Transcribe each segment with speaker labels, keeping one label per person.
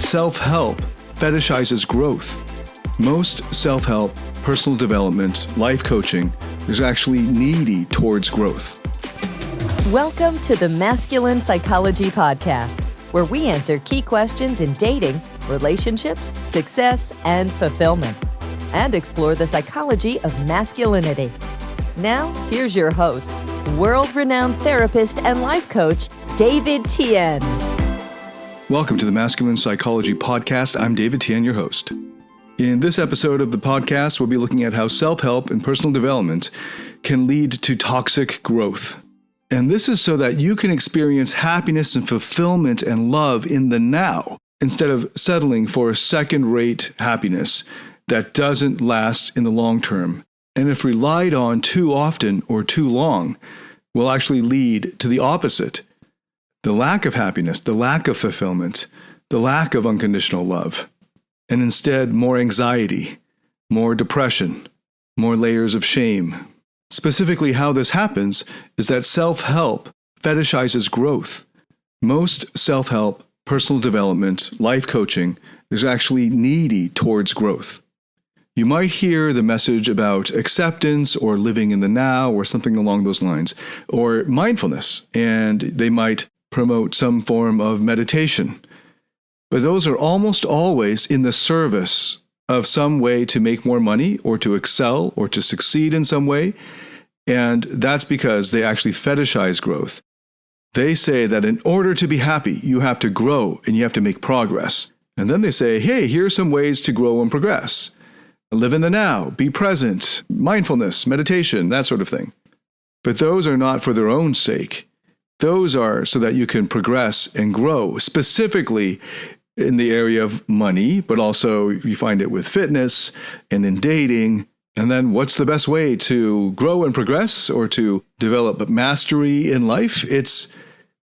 Speaker 1: self-help fetishizes growth. Most self-help, personal development, life coaching is actually needy towards growth.
Speaker 2: Welcome to the Masculine Psychology Podcast, where we answer key questions in dating, relationships, success, and fulfillment, and explore the psychology of masculinity. Now, here's your host, world-renowned therapist and life coach, David Tian.
Speaker 1: Welcome to the Masculine Psychology Podcast. I'm David Tian, your host. In this episode of the podcast, we'll be looking at how self-help and personal development can lead to toxic growth. And this is so that you can experience happiness and fulfillment and love in the now, instead of settling for second-rate happiness that doesn't last in the long term. And if relied on too often or too long, will actually lead to the opposite. The lack of happiness, the lack of fulfillment, the lack of unconditional love. And instead, more anxiety, more depression, more layers of shame. Specifically, how this happens is that self-help fetishizes growth. Most self-help, personal development, life coaching is actually needy towards growth. You might hear the message about acceptance or living in the now or something along those lines, or mindfulness, and they might promote some form of meditation. But those are almost always in the service of some way to make more money or to excel or to succeed in some way. And that's because they actually fetishize growth. They say that in order to be happy, you have to grow and you have to make progress. And then they say, hey, here are some ways to grow and progress. Live in the now, be present, mindfulness, meditation, that sort of thing. But those are not for their own sake. Those are so that you can progress and grow, specifically in the area of money, but also you find it with fitness and in dating. And then what's the best way to grow and progress or to develop mastery in life? It's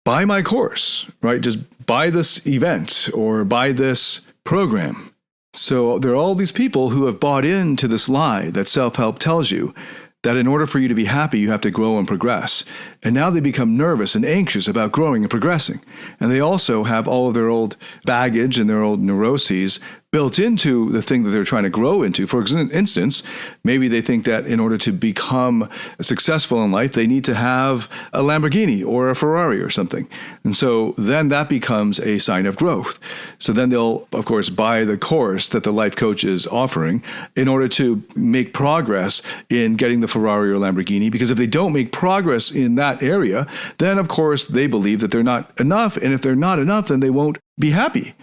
Speaker 1: buy my course, right? Just buy this event or buy this program. So there are all these people who have bought into this lie that self-help tells you that in order for you to be happy, you have to grow and progress. And now they become nervous and anxious about growing and progressing. And they also have all of their old baggage and their old neuroses built into the thing that they're trying to grow into. For instance, maybe they think that in order to become successful in life, they need to have a Lamborghini or a Ferrari or something. And so then that becomes a sign of growth. So then they'll, of course, buy the course that the life coach is offering in order to make progress in getting the Ferrari or Lamborghini. Because if they don't make progress in that area, then, of course, they believe that they're not enough. And if they're not enough, then they won't be happy.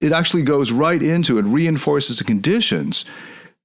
Speaker 1: It actually goes right into and reinforces and conditions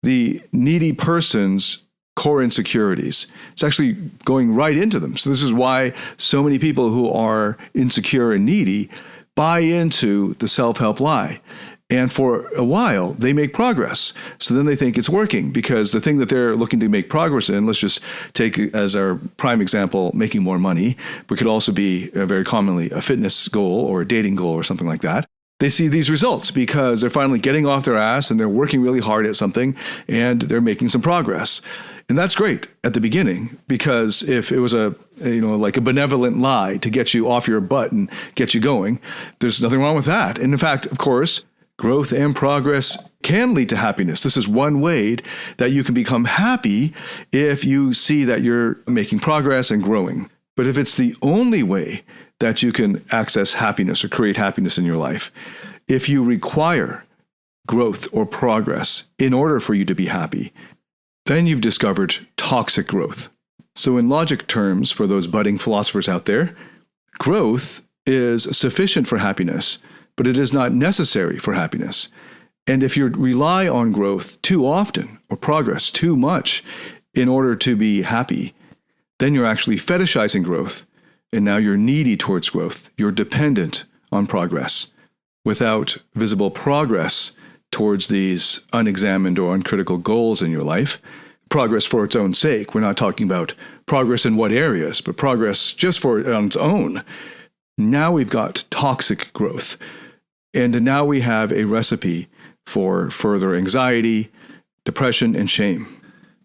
Speaker 1: the needy person's core insecurities. It's actually going right into them. So this is why so many people who are insecure and needy buy into the self-help lie. And for a while, they make progress. So then they think it's working because the thing that they're looking to make progress in, let's just take as our prime example, making more money, but could also be very commonly a fitness goal or a dating goal or something like that. They see these results because they're finally getting off their ass and they're working really hard at something and they're making some progress. And that's great at the beginning because if it was like a benevolent lie to get you off your butt and get you going, there's nothing wrong with that. And in fact, of course, growth and progress can lead to happiness. This is one way that you can become happy if you see that you're making progress and growing. But if it's the only way that you can access happiness or create happiness in your life, if you require growth or progress in order for you to be happy, then you've discovered toxic growth. So in logic terms, for those budding philosophers out there, growth is sufficient for happiness, but it is not necessary for happiness. And if you rely on growth too often or progress too much in order to be happy, then you're actually fetishizing growth. And now you're needy towards growth. You're dependent on progress. Without visible progress towards these unexamined or uncritical goals in your life, progress for its own sake. We're not talking about progress in what areas, but progress just for on its own. Now we've got toxic growth. And now we have a recipe for further anxiety, depression, and shame.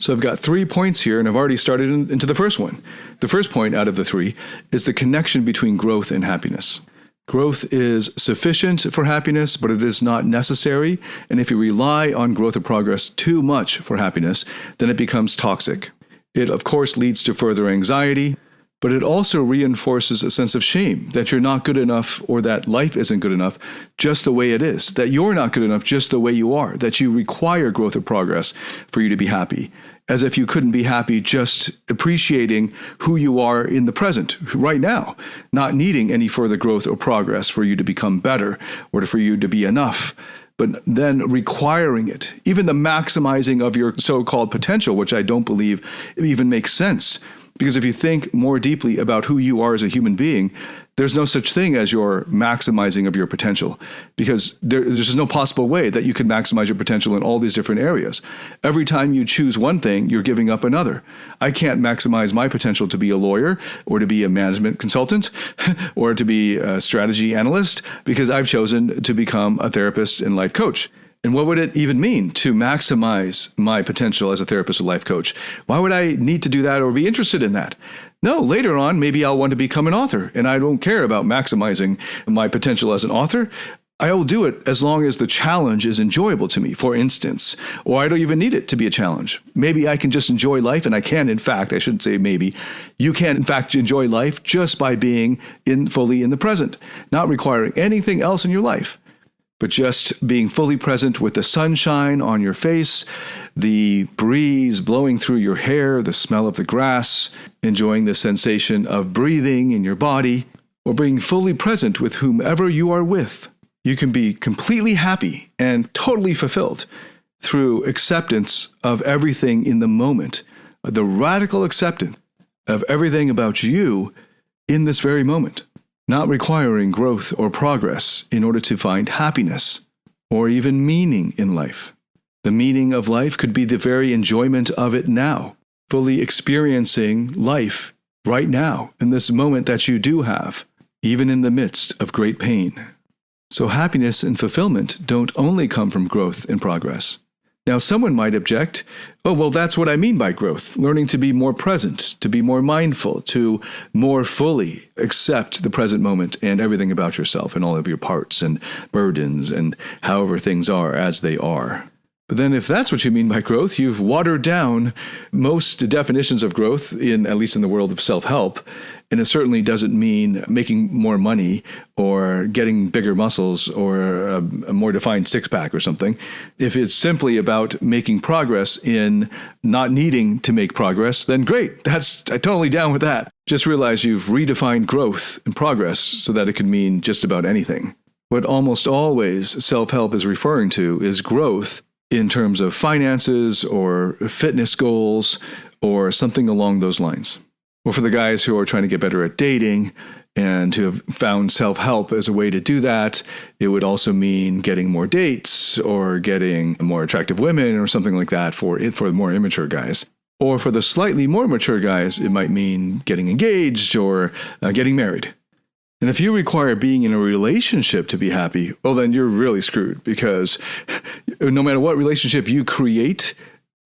Speaker 1: So I've got 3 points here, and I've already started into the first one. The first point out of the 3 is the connection between growth and happiness. Growth is sufficient for happiness, but it is not necessary. And if you rely on growth or progress too much for happiness, then it becomes toxic. It, of course, leads to further anxiety, but it also reinforces a sense of shame that you're not good enough or that life isn't good enough just the way it is, that you're not good enough just the way you are, that you require growth or progress for you to be happy, as if you couldn't be happy just appreciating who you are in the present, right now, not needing any further growth or progress for you to become better or for you to be enough, but then requiring it, even the maximizing of your so-called potential, which I don't believe even makes sense. Because if you think more deeply about who you are as a human being, there's no such thing as your maximizing of your potential, because there's just no possible way that you can maximize your potential in all these different areas. Every time you choose one thing, you're giving up another. I can't maximize my potential to be a lawyer or to be a management consultant or to be a strategy analyst because I've chosen to become a therapist and life coach. And what would it even mean to maximize my potential as a therapist or life coach? Why would I need to do that or be interested in that? No, later on, maybe I'll want to become an author, and I don't care about maximizing my potential as an author. I will do it as long as the challenge is enjoyable to me, for instance, or I don't even need it to be a challenge. Maybe I can just enjoy life, and I can, in fact, I shouldn't say maybe, you can, in fact, enjoy life just by being fully in the present, not requiring anything else in your life, but just being fully present with the sunshine on your face, the breeze blowing through your hair, the smell of the grass, enjoying the sensation of breathing in your body, or being fully present with whomever you are with. You can be completely happy and totally fulfilled through acceptance of everything in the moment, the radical acceptance of everything about you in this very moment, not requiring growth or progress in order to find happiness or even meaning in life. The meaning of life could be the very enjoyment of it now, fully experiencing life right now in this moment that you do have, even in the midst of great pain. So happiness and fulfillment don't only come from growth and progress. Now, someone might object, oh, well, that's what I mean by growth, learning to be more present, to be more mindful, to more fully accept the present moment and everything about yourself and all of your parts and burdens and however things are as they are. But then if that's what you mean by growth, you've watered down most definitions of growth, at least in the world of self-help. And it certainly doesn't mean making more money or getting bigger muscles or a more defined six-pack or something. If it's simply about making progress in not needing to make progress, then great. I'm totally down with that. Just realize you've redefined growth and progress so that it could mean just about anything. What almost always self-help is referring to is growth in terms of finances or fitness goals or something along those lines. Or for the guys who are trying to get better at dating and who have found self-help as a way to do that, it would also mean getting more dates or getting more attractive women or something like that for the more immature guys. Or for the slightly more mature guys, it might mean getting engaged or getting married. And if you require being in a relationship to be happy, well, then you're really screwed, because no matter what relationship you create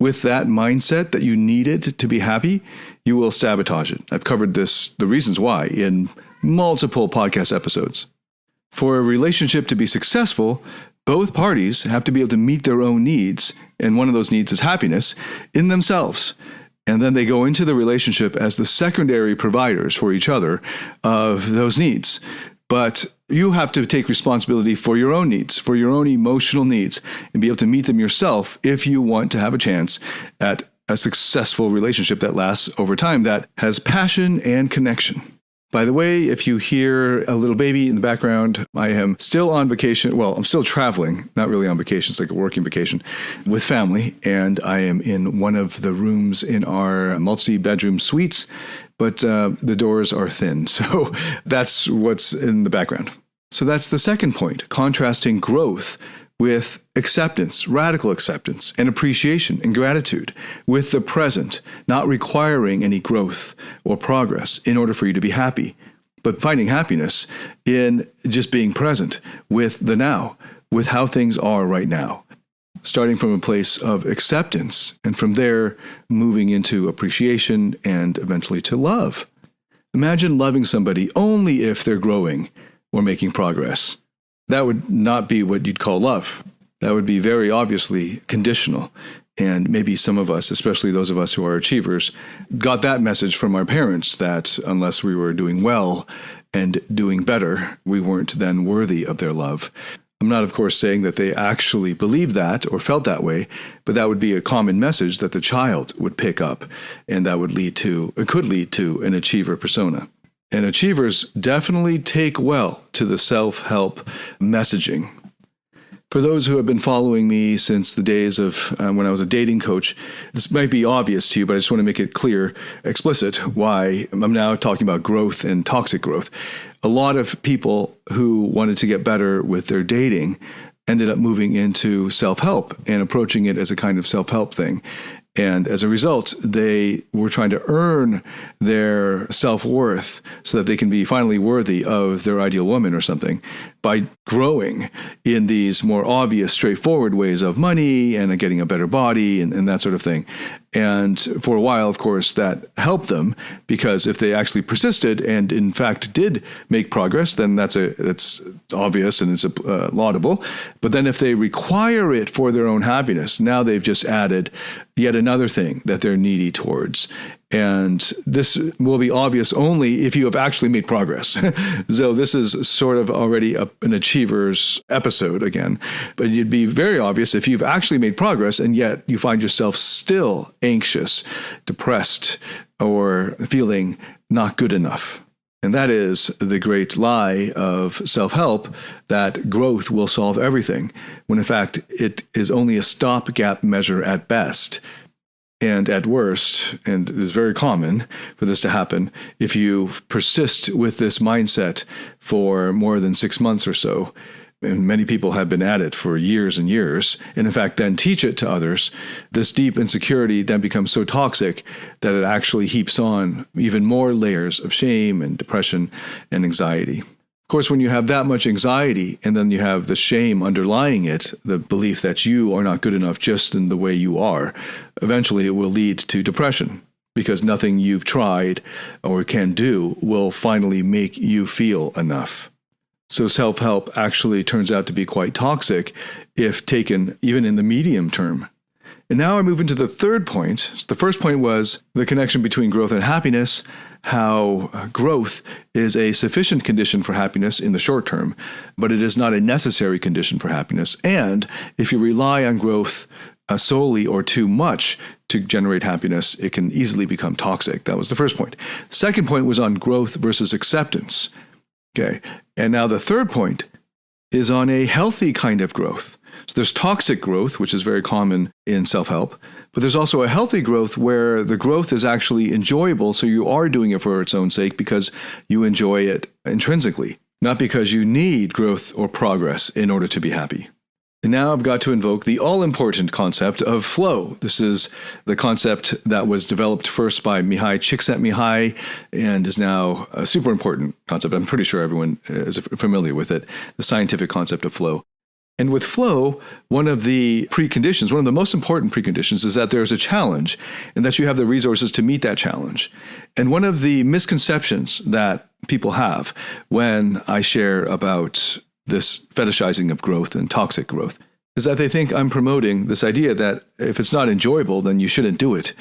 Speaker 1: with that mindset that you need it to be happy, you will sabotage it. I've covered the reasons why in multiple podcast episodes. For a relationship to be successful, both parties have to be able to meet their own needs, and one of those needs is happiness in themselves. And then they go into the relationship as the secondary providers for each other of those needs. But you have to take responsibility for your own needs, for your own emotional needs, and be able to meet them yourself if you want to have a chance at a successful relationship that lasts over time, that has passion and connection. By the way, if you hear a little baby in the background, I am still on vacation. Well, I'm still traveling, not really on vacation. It's like a working vacation with family. And I am in one of the rooms in our multi-bedroom suites, but the doors are thin. So that's what's in the background. So that's the second point, contrasting growth with acceptance, radical acceptance, and appreciation and gratitude with the present, not requiring any growth or progress in order for you to be happy, but finding happiness in just being present with the now, with how things are right now, starting from a place of acceptance, and from there moving into appreciation and eventually to love. Imagine loving somebody only if they're growing, or making progress. That would not be what you'd call love. That would be very obviously conditional. And maybe some of us, especially those of us who are achievers, got that message from our parents that unless we were doing well and doing better, we weren't then worthy of their love. I'm not, of course, saying that they actually believed that or felt that way, but that would be a common message that the child would pick up, and that would could lead to an achiever persona. And achievers definitely take well to the self-help messaging. For those who have been following me since the days of when I was a dating coach, this might be obvious to you, but I just want to make it clear, explicit, why I'm now talking about growth and toxic growth. A lot of people who wanted to get better with their dating ended up moving into self-help and approaching it as a kind of self-help thing. And as a result, they were trying to earn their self-worth so that they can be finally worthy of their ideal woman or something by growing in these more obvious, straightforward ways of money and getting a better body and that sort of thing. And for a while, of course, that helped them because if they actually persisted and in fact did make progress, then that's obvious and it's laudable. But then if they require it for their own happiness, now they've just added yet another thing that they're needy towards. And this will be obvious only if you have actually made progress. So this is sort of already an achiever's episode again. But it'd be very obvious if you've actually made progress and yet you find yourself still anxious, depressed, or feeling not good enough. And that is the great lie of self-help that growth will solve everything, when in fact it is only a stopgap measure at best. And at worst, and it is very common for this to happen, if you persist with this mindset for more than 6 months or so, and many people have been at it for years and years, and in fact then teach it to others, this deep insecurity then becomes so toxic that it actually heaps on even more layers of shame and depression and anxiety. Of course, when you have that much anxiety and then you have the shame underlying it, the belief that you are not good enough just in the way you are, eventually it will lead to depression because nothing you've tried or can do will finally make you feel enough. So self-help actually turns out to be quite toxic if taken even in the medium term. And now I move into the third point. So the first point was the connection between growth and happiness, how growth is a sufficient condition for happiness in the short term, but it is not a necessary condition for happiness. And if you rely on growth solely or too much to generate happiness, it can easily become toxic. That was the first point. Second point was on growth versus acceptance. Okay. And now the third point is on a healthy kind of growth. So there's toxic growth, which is very common in self-help, but there's also a healthy growth where the growth is actually enjoyable. So you are doing it for its own sake because you enjoy it intrinsically, not because you need growth or progress in order to be happy. And now I've got to invoke the all-important concept of flow. This is the concept that was developed first by Mihai Csikszentmihalyi and is now a super important concept. I'm pretty sure everyone is familiar with it, the scientific concept of flow. And with flow, one of the preconditions, one of the most important preconditions is that there's a challenge and that you have the resources to meet that challenge. And one of the misconceptions that people have when I share about this fetishizing of growth and toxic growth is that they think I'm promoting this idea that if it's not enjoyable, then you shouldn't do it,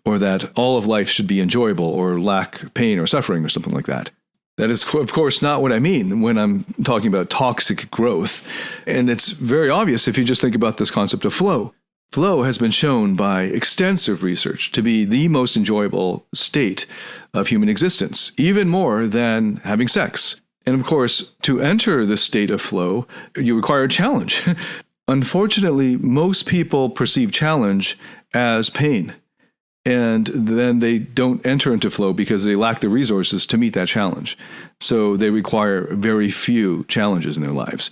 Speaker 1: or that all of life should be enjoyable or lack pain or suffering or something like that. That is, of course, not what I mean when I'm talking about toxic growth. And it's very obvious if you just think about this concept of flow. Flow has been shown by extensive research to be the most enjoyable state of human existence, even more than having sex. And of course, to enter this state of flow, you require a challenge. Unfortunately, most people perceive challenge as pain. And then they don't enter into flow because they lack the resources to meet that challenge. So they require very few challenges in their lives.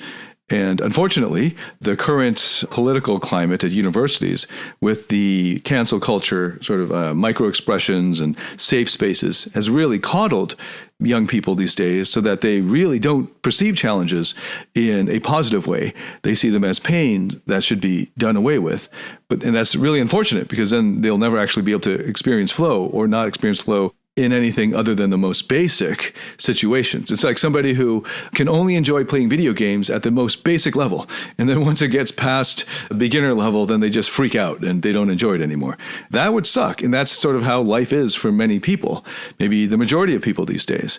Speaker 1: And unfortunately, the current political climate at universities with the cancel culture sort of micro-expressions and safe spaces has really coddled young people these days so that they really don't perceive challenges in a positive way. They see them as pain that should be done away with. And that's really unfortunate because then they'll never actually be able to experience flow or not experience flow in anything other than the most basic situations. It's like somebody who can only enjoy playing video games at the most basic level. And then once it gets past beginner level, then they just freak out and they don't enjoy it anymore. That would suck. And that's sort of how life is for many people, maybe the majority of people these days.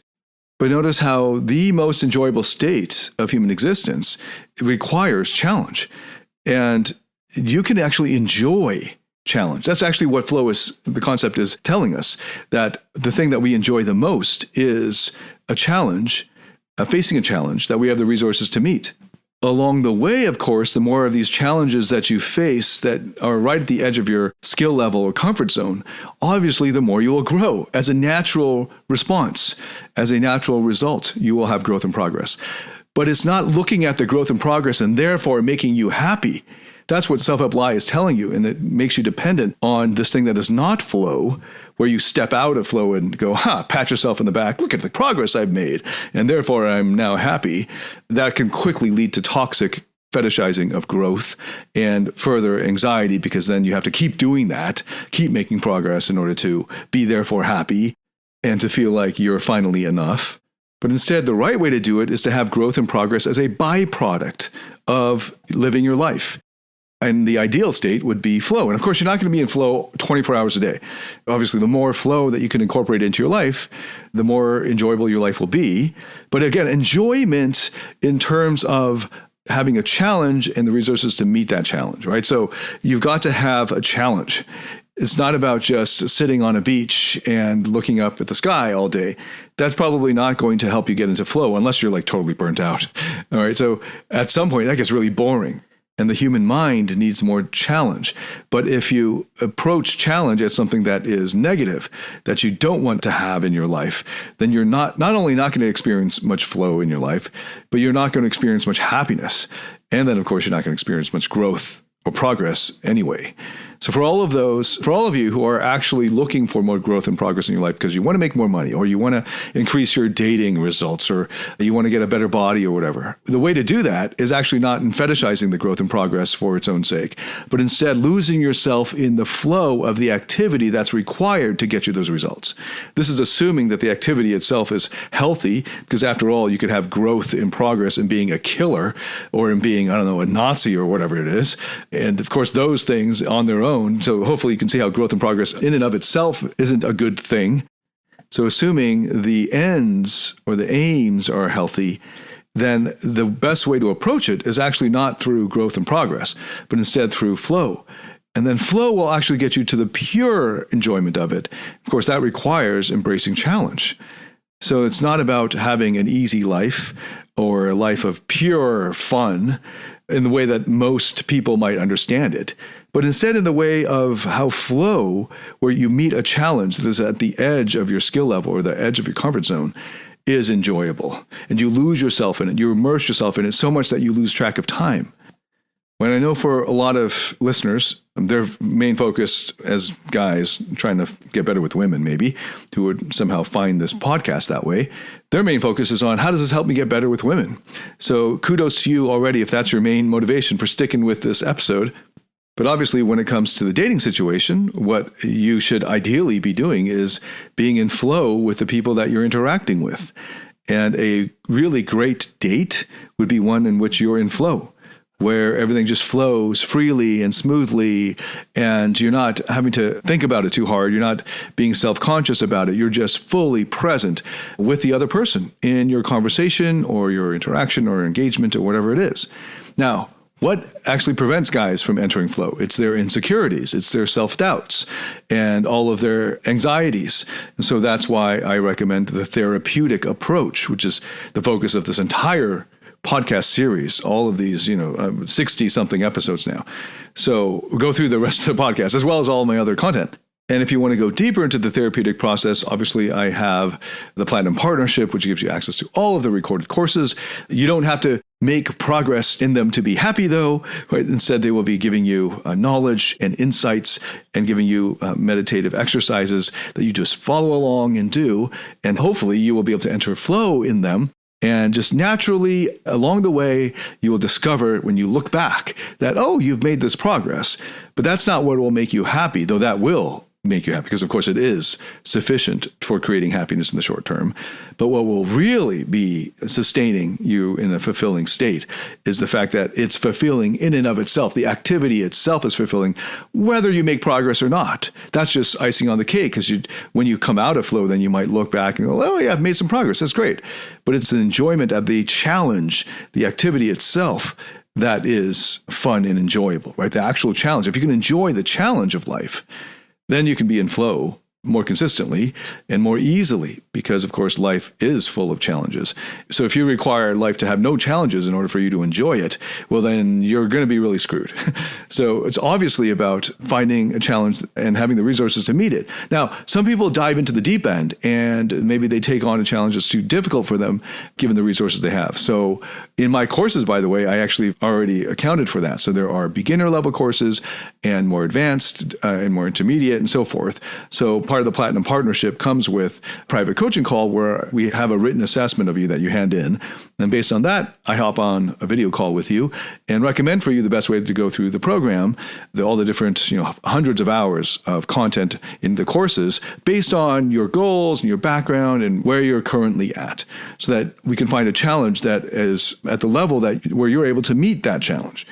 Speaker 1: But notice how the most enjoyable state of human existence requires challenge. And you can actually enjoy challenge. That's actually what flow is, the concept is telling us, that the thing that we enjoy the most is a challenge, facing a challenge that we have the resources to meet. Along the way, of course, the more of these challenges that you face that are right at the edge of your skill level or comfort zone, obviously the more you will grow. As a natural response, as a natural result, you will have growth and progress. But it's not looking at the growth and progress and therefore making you happy. That's what self-help lie is telling you, and it makes you dependent on this thing that is not flow, where you step out of flow and go, pat yourself in the back, look at the progress I've made, and therefore I'm now happy. That can quickly lead to toxic fetishizing of growth and further anxiety, because then you have to keep doing that, keep making progress in order to be therefore happy and to feel like you're finally enough. But instead, the right way to do it is to have growth and progress as a byproduct of living your life. And the ideal state would be flow. And of course, you're not going to be in flow 24 hours a day. Obviously, the more flow that you can incorporate into your life, the more enjoyable your life will be. But again, enjoyment in terms of having a challenge and the resources to meet that challenge, right? So you've got to have a challenge. It's not about just sitting on a beach and looking up at the sky all day. That's probably not going to help you get into flow unless you're like totally burnt out. All right. So at some point, that gets really boring. And the human mind needs more challenge. But if you approach challenge as something that is negative, that you don't want to have in your life, then you're not only not going to experience much flow in your life, but you're not going to experience much happiness. And then, of course, you're not going to experience much growth or progress anyway. So for all of you who are actually looking for more growth and progress in your life because you want to make more money, or you want to increase your dating results, or you want to get a better body or whatever, the way to do that is actually not in fetishizing the growth and progress for its own sake, but instead losing yourself in the flow of the activity that's required to get you those results. This is assuming that the activity itself is healthy, because after all, you could have growth in progress in being a killer or in being, a Nazi or whatever it is. And of course, those things on their own. So hopefully you can see how growth and progress in and of itself isn't a good thing. So assuming the ends or the aims are healthy, then the best way to approach it is actually not through growth and progress, but instead through flow. And then flow will actually get you to the pure enjoyment of it. Of course, that requires embracing challenge. So it's not about having an easy life or a life of pure fun in the way that most people might understand it, but instead in the way of how flow, where you meet a challenge that is at the edge of your skill level or the edge of your comfort zone, is enjoyable. And you lose yourself in it. You immerse yourself in it so much that you lose track of time. When I know for a lot of listeners, their main focus as guys trying to get better with women, maybe, who would somehow find this podcast that way, their main focus is on how does this help me get better with women? So kudos to you already if that's your main motivation for sticking with this episode. But obviously, when it comes to the dating situation, what you should ideally be doing is being in flow with the people that you're interacting with. And a really great date would be one in which you're in flow, where everything just flows freely and smoothly, and you're not having to think about it too hard. You're not being self-conscious about it. You're just fully present with the other person in your conversation or your interaction or engagement or whatever it is. Now, what actually prevents guys from entering flow? It's their insecurities, it's their self-doubts, and all of their anxieties. And so that's why I recommend the therapeutic approach, which is the focus of this entire podcast series, all of these, 60-something episodes now. So go through the rest of the podcast, as well as all my other content. And if you want to go deeper into the therapeutic process, obviously I have the Platinum Partnership, which gives you access to all of the recorded courses. You don't have to make progress in them to be happy, though, right? Instead, they will be giving you knowledge and insights and giving you meditative exercises that you just follow along and do. And hopefully you will be able to enter flow in them. And just naturally, along the way, you will discover when you look back that, you've made this progress. But that's not what will make you happy, though that will make you happy, because of course it is sufficient for creating happiness in the short term. But what will really be sustaining you in a fulfilling state is the fact that it's fulfilling in and of itself. The activity itself is fulfilling, whether you make progress or not. That's just icing on the cake, because when you come out of flow, then you might look back and go, oh yeah, I've made some progress. That's great. But it's the enjoyment of the challenge, the activity itself, that is fun and enjoyable, right? The actual challenge. If you can enjoy the challenge of life, then you can be in flow more consistently and more easily, because of course life is full of challenges. So if you require life to have no challenges in order for you to enjoy it, well then you're going to be really screwed. So it's obviously about finding a challenge and having the resources to meet it. Now, some people dive into the deep end and maybe they take on a challenge that's too difficult for them given the resources they have. So in my courses, by the way, I actually already accounted for that. So there are beginner level courses and more advanced and more intermediate and so forth. So part of the Platinum Partnership comes with private coaching call where we have a written assessment of you that you hand in. And based on that, I hop on a video call with you and recommend for you the best way to go through the program, all the different, hundreds of hours of content in the courses based on your goals and your background and where you're currently at, so that we can find a challenge that is at the level where you're able to meet that challenge,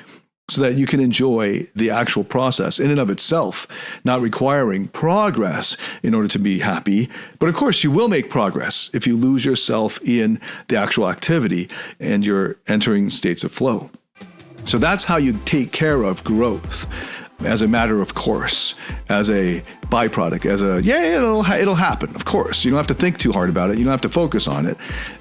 Speaker 1: so that you can enjoy the actual process in and of itself, not requiring progress in order to be happy. But of course, you will make progress if you lose yourself in the actual activity and you're entering states of flow. So that's how you take care of growth, as a matter of course, as a byproduct, it'll happen, of course. You don't have to think too hard about it. You don't have to focus on it.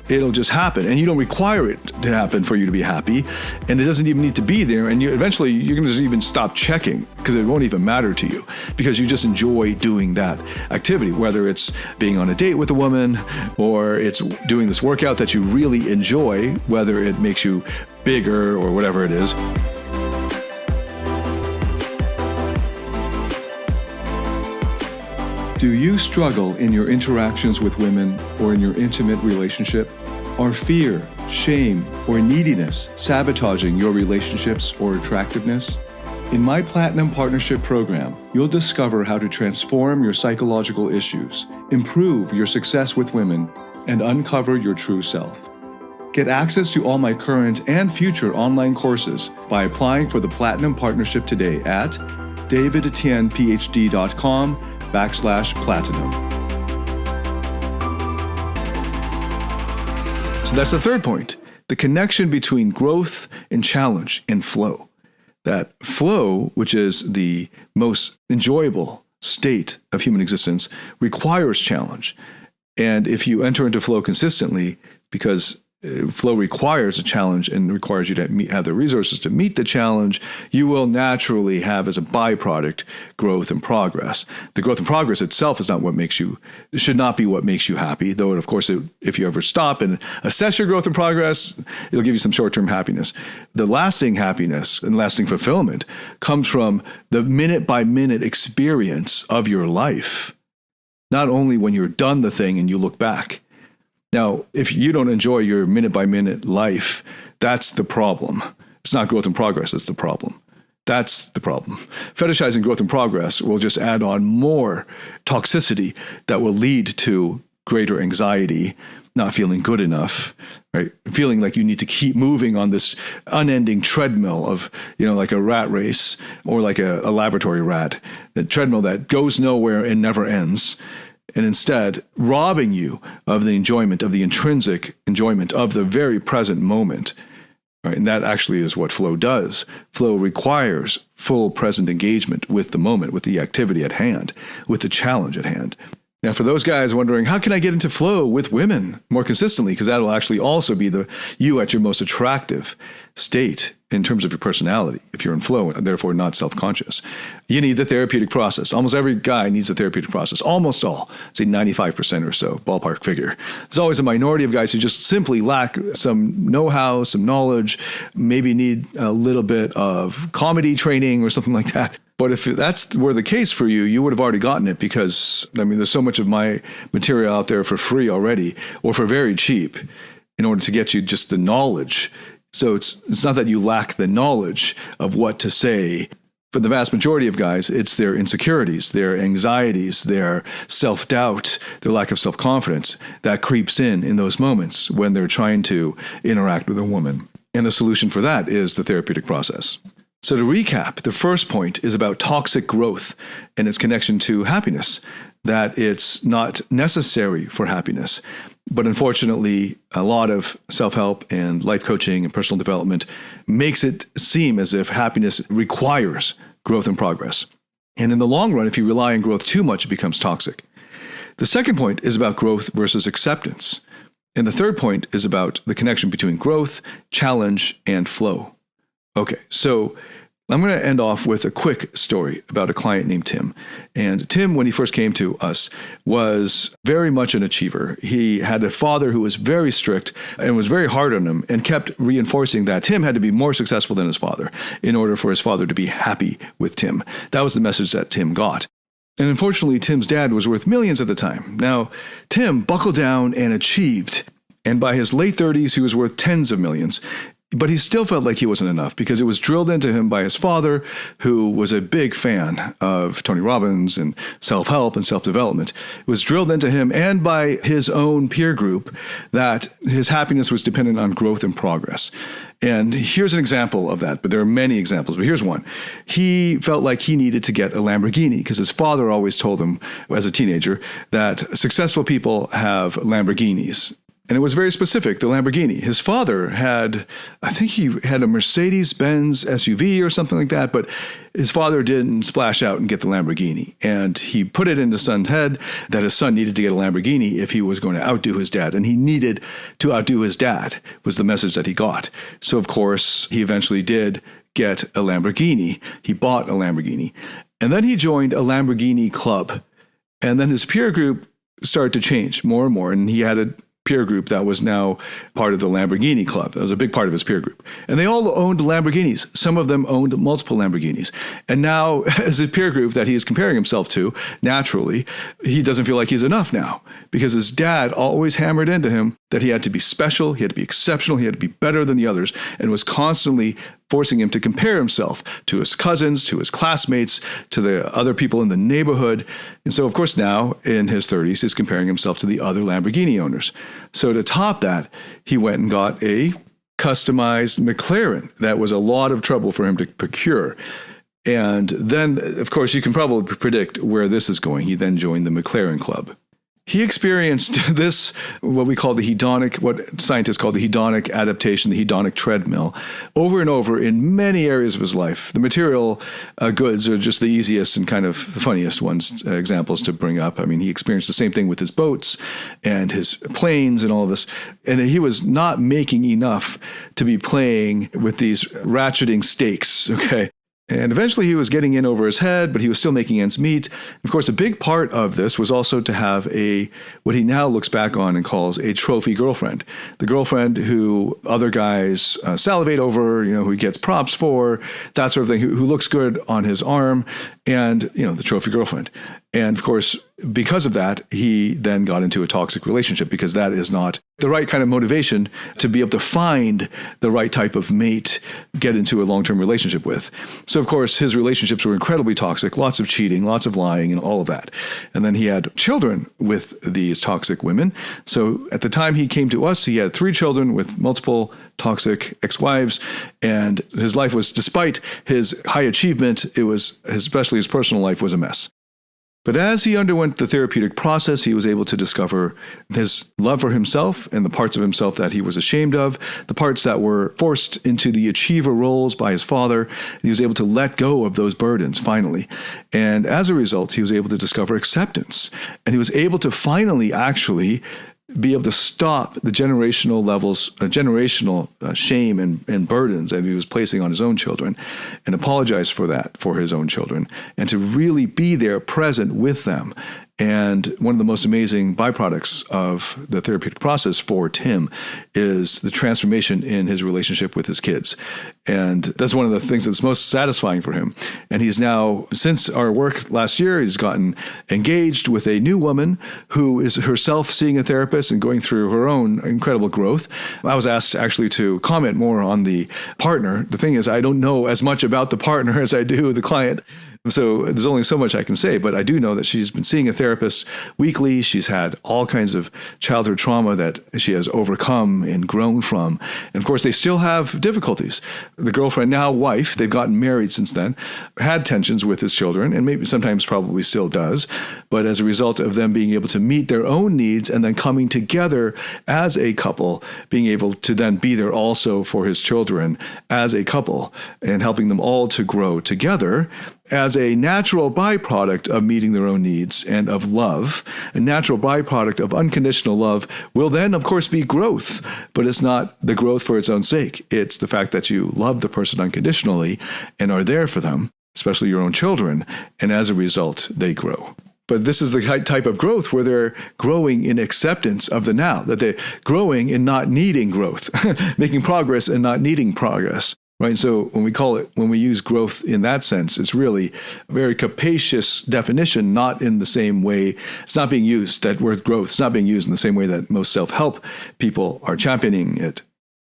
Speaker 1: It'll just happen. And you don't require it to happen for you to be happy. And it doesn't even need to be there. And eventually you're going to even stop checking, because it won't even matter to you, because you just enjoy doing that activity, whether it's being on a date with a woman or it's doing this workout that you really enjoy, whether it makes you bigger or whatever it is. Do you struggle in your interactions with women or in your intimate relationship? Are fear, shame, or neediness sabotaging your relationships or attractiveness? In my Platinum Partnership program, you'll discover how to transform your psychological issues, improve your success with women, and uncover your true self. Get access to all my current and future online courses by applying for the Platinum Partnership today at davidtianphd.com/platinum. So that's the third point, the connection between growth and challenge and flow. That flow, which is the most enjoyable state of human existence, requires challenge. And if you enter into flow consistently, because flow requires a challenge and requires you to have the resources to meet the challenge, you will naturally have as a byproduct growth and progress. The growth and progress itself is not what should not be what makes you happy, though of course if you ever stop and assess your growth and progress, it'll give you some short-term happiness. The lasting happiness and lasting fulfillment comes from the minute-by-minute experience of your life, not only when you're done the thing and you look back. Now, if you don't enjoy your minute-by-minute life, that's the problem. It's not growth and progress, that's the problem. That's the problem. Fetishizing growth and progress will just add on more toxicity that will lead to greater anxiety, not feeling good enough, right? Feeling like you need to keep moving on this unending treadmill of, like a rat race or like a laboratory rat, the treadmill that goes nowhere and never ends. And instead robbing you of the enjoyment, of the intrinsic enjoyment of the very present moment. Right? And that actually is what flow does. Flow requires full present engagement with the moment, with the activity at hand, with the challenge at hand. Now, for those guys wondering, how can I get into flow with women more consistently? Because that'll actually also be you at your most attractive state in terms of your personality, if you're in flow and therefore not self-conscious. You need the therapeutic process. Almost every guy needs the therapeutic process. Almost all, say 95% or so, ballpark figure. There's always a minority of guys who just simply lack some know-how, some knowledge, maybe need a little bit of comedy training or something like that. But if that's were the case for you, you would have already gotten it, because, there's so much of my material out there for free already or for very cheap in order to get you just the knowledge. So it's not that you lack the knowledge of what to say For the vast majority of guys, it's their insecurities, their anxieties, their self-doubt, their lack of self-confidence that creeps in those moments when they're trying to interact with a woman. And the solution for that is the therapeutic process. So to recap, the first point is about toxic growth and its connection to happiness, that it's not necessary for happiness. But unfortunately, a lot of self-help and life coaching and personal development makes it seem as if happiness requires growth and progress. And in the long run, if you rely on growth too much, it becomes toxic. The second point is about growth versus acceptance. And the third point is about the connection between growth, challenge, and flow. Okay, so I'm going to end off with a quick story about a client named Tim. And Tim, when he first came to us, was very much an achiever. He had a father who was very strict and was very hard on him and kept reinforcing that Tim had to be more successful than his father in order for his father to be happy with Tim. That was the message that Tim got. And unfortunately, Tim's dad was worth millions at the time. Now, Tim buckled down and achieved. And by his late 30s, he was worth tens of millions. But he still felt like he wasn't enough because it was drilled into him by his father, who was a big fan of Tony Robbins and self-help and self-development. It was drilled into him and by his own peer group that his happiness was dependent on growth and progress. And here's an example of that, but there are many examples, but here's one. He felt like he needed to get a Lamborghini because his father always told him as a teenager that successful people have Lamborghinis. And it was very specific, the Lamborghini. His father I think he had a Mercedes-Benz SUV or something like that, but his father didn't splash out and get the Lamborghini. And he put it in his son's head that his son needed to get a Lamborghini if he was going to outdo his dad. And he needed to outdo his dad, was the message that he got. So, of course, he eventually did get a Lamborghini. He bought a Lamborghini. And then he joined a Lamborghini club. And then his peer group started to change more and more. And he had a peer group that was now part of the Lamborghini club. That was a big part of his peer group. And they all owned Lamborghinis. Some of them owned multiple Lamborghinis. And now, as a peer group that he is comparing himself to, naturally, he doesn't feel like he's enough now because his dad always hammered into him that he had to be special, he had to be exceptional, he had to be better than the others, and was constantly forcing him to compare himself to his cousins, to his classmates, to the other people in the neighborhood. And so, of course, now in his 30s, he's comparing himself to the other Lamborghini owners. So to top that, he went and got a customized McLaren. That was a lot of trouble for him to procure. And then, of course, you can probably predict where this is going. He then joined the McLaren Club. He experienced this, what we call the hedonic, what scientists call the hedonic adaptation, the hedonic treadmill, over and over in many areas of his life. The material goods are just the easiest and kind of the funniest ones, examples to bring up. I mean, he experienced the same thing with his boats and his planes and all of this. And he was not making enough to be playing with these ratcheting stakes, okay? And eventually he was getting in over his head, but he was still making ends meet. Of course, a big part of this was also to have what he now looks back on and calls a trophy girlfriend. The girlfriend who other guys salivate over, who he gets props for, that sort of thing, who looks good on his arm, and, the trophy girlfriend. And of course, because of that, he then got into a toxic relationship because that is not the right kind of motivation to be able to find the right type of mate, get into a long-term relationship with. So of course, his relationships were incredibly toxic, lots of cheating, lots of lying, and all of that. And then he had children with these toxic women. So at the time he came to us, he had 3 children with multiple toxic ex-wives, and his life was, despite his high achievement, it was, especially his personal life, was a mess. But as he underwent the therapeutic process, he was able to discover his love for himself and the parts of himself that he was ashamed of, the parts that were forced into the achiever roles by his father. And he was able to let go of those burdens finally. And as a result, he was able to discover acceptance. And he was able to finally actually be able to stop the generational levels, generational shame and burdens that he was placing on his own children, and apologize for that for his own children, and to really be there present with them And one of the most amazing byproducts of the therapeutic process for Tim is the transformation in his relationship with his kids. And that's one of the things that's most satisfying for him. And he's now, since our work last year, he's gotten engaged with a new woman who is herself seeing a therapist and going through her own incredible growth. I was asked actually to comment more on the partner. The thing is, I don't know as much about the partner as I do the client. So there's only so much I can say, but I do know that she's been seeing a therapist weekly. She's had all kinds of childhood trauma that she has overcome and grown from. And of course, they still have difficulties. The girlfriend, now wife, they've gotten married since then, had tensions with his children, and maybe sometimes probably still does. But as a result of them being able to meet their own needs and then coming together as a couple, being able to then be there also for his children as a couple and helping them all to grow together, as a natural byproduct of meeting their own needs and of love, a natural byproduct of unconditional love will then, of course, be growth. But it's not the growth for its own sake. It's the fact that you love the person unconditionally and are there for them, especially your own children. And as a result, they grow. But this is the type of growth where they're growing in acceptance of the now, that they're growing in not needing growth, making progress and not needing progress. Right. So when we use growth in that sense, it's really a very capacious definition, not in the same way. It's not being used, that word growth, it's not being used in the same way that most self-help people are championing it.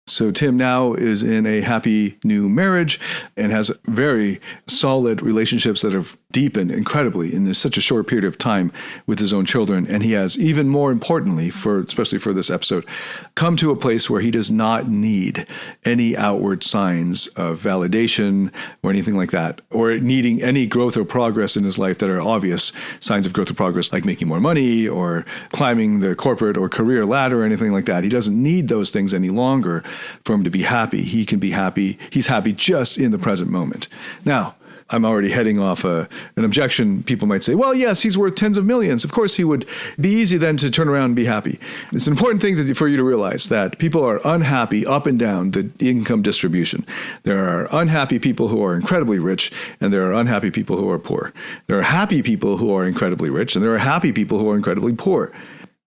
Speaker 1: So Tim now is in a happy new marriage and has very solid relationships that have deepened incredibly in such a short period of time with his own children. And he has, even more importantly, especially for this episode, come to a place where he does not need any outward signs of validation or anything like that, or needing any growth or progress in his life that are obvious signs of growth or progress, like making more money or climbing the corporate or career ladder or anything like that. He doesn't need those things any longer for him to be happy. He can be happy. He's happy just in the present moment. Now, I'm already heading off an objection. People might say, well, yes, he's worth tens of millions. Of course, he would be easy then to turn around and be happy. It's an important thing for you to realize that people are unhappy up and down the income distribution. There are unhappy people who are incredibly rich, and there are unhappy people who are poor. There are happy people who are incredibly rich, and there are happy people who are incredibly poor.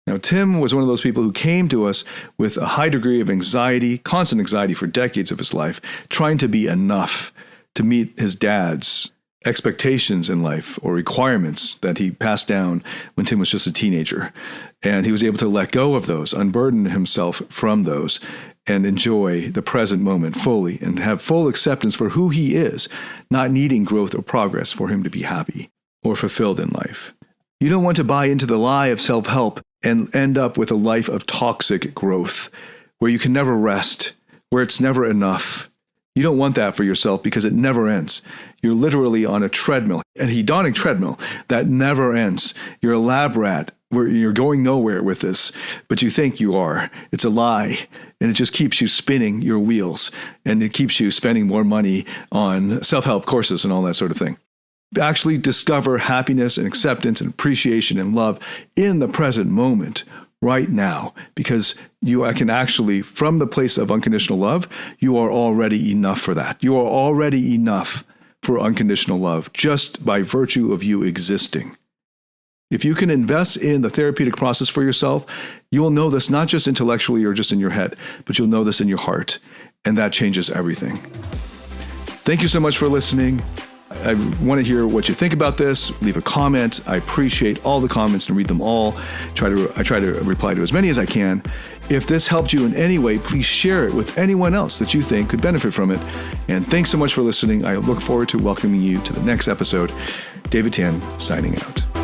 Speaker 1: Now, Tim was one of those people who came to us with a high degree of anxiety, constant anxiety for decades of his life, trying to be enough to meet his dad's expectations in life or requirements that he passed down when Tim was just a teenager. And he was able to let go of those, unburden himself from those, and enjoy the present moment fully and have full acceptance for who he is, not needing growth or progress for him to be happy or fulfilled in life. You don't want to buy into the lie of self-help and end up with a life of toxic growth where you can never rest, where it's never enough. You don't want that for yourself because it never ends. You're literally on a treadmill, a hedonic treadmill that never ends. You're a lab rat where you're going nowhere with this, but you think you are. It's a lie, and it just keeps you spinning your wheels, and it keeps you spending more money on self-help courses and all that sort of thing. Actually discover happiness and acceptance and appreciation and love in the present moment right now, because you can actually, from the place of unconditional love, you are already enough for that. You are already enough for unconditional love just by virtue of you existing. If you can invest in the therapeutic process for yourself, you will know this not just intellectually or just in your head, but you'll know this in your heart, and that changes everything. Thank you so much for listening. I want to hear what you think about this. Leave a comment. I appreciate all the comments and read them all. I try to reply to as many as I can. If this helped you in any way, please share it with anyone else that you think could benefit from it. And thanks so much for listening. I look forward to welcoming you to the next episode. David Tian, signing out.